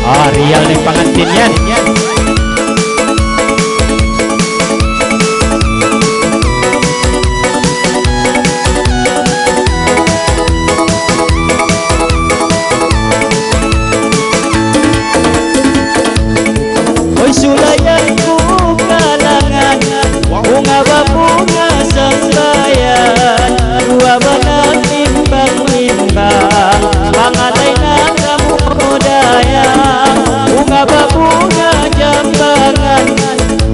Oh, Rial nih pengantin yan. Oy sulayan ku kalangan, bunga bunga sambayan, dua banang limbang-limbang, pangalay na kamudayang, bunga jambangan,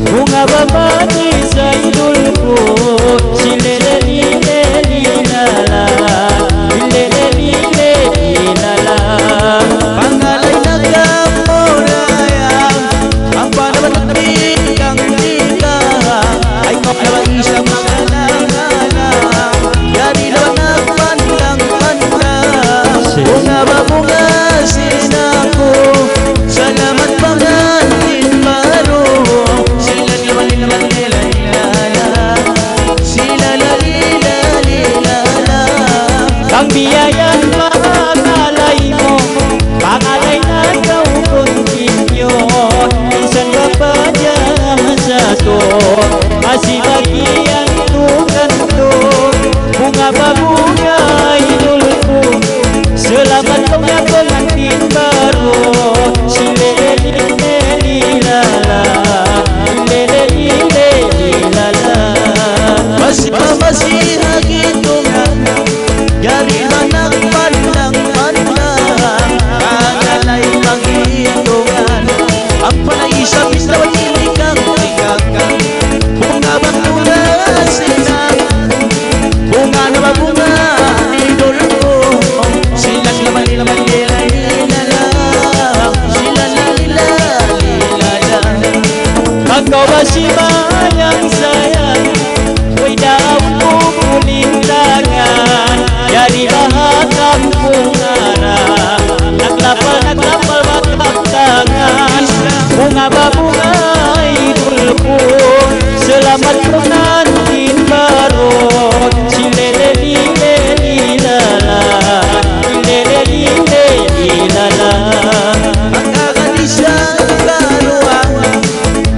bunga manis idulku, silele-lele-lilala, lilele-lile-lilala. Pangalay na kamudayang, ang panaman ng bigang-bigang, ay kop naman isang magalang-galang, yari naman ang pandang-pandang, bunga ba bunga sinako, salamat pangantin baro, sila naman lila-lilala, sila lila-lilala. Ang biyayang pangalay mo, pangalay na daw kontinyon, minsan ba pa dyan masato, masih bagian tukan-tukang, bunga ba bunga idulku, selamat punya pengantin baru, silele-lile-lilala, lilele-lile-lilala. Masih hagitungan, yari manak pandang-pandang, pangalay panghitungan, ang panaisang istawan inikang-ikang, bunga ba bunga sinang, bunga na ba bunga idol ko, silang laman lila-lilala, silang lila-lilala. Engkau masih banyak sayang, woi daun kuning tangan, jadi bahan kampung arang, nak lapal batang tangan, bunga bunga idulku, selamat pengantin baru, silele-lile-lilala, lilele-lile-lilala. Pagkakan isya karuang,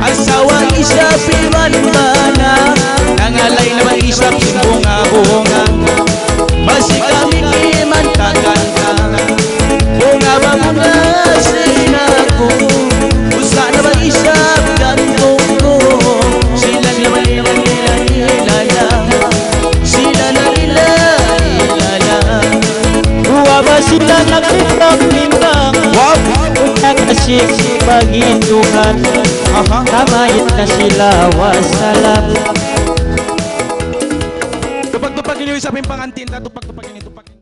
asawa isya piman-mana, nangalay naman isya bunga-bunga, masih kami kiman kakang, bunga ba bunga sinaku, usa na ba isya gantung ko, sila naman lila-lilala, sila na lila-lilala. Dua basilan naglimbang-limbang, punya kasih bagi Tuhan, kamayit na sila, wassalam. Tupag-tupag niyo sa pengantin, tupag-tupag niyo, tupag.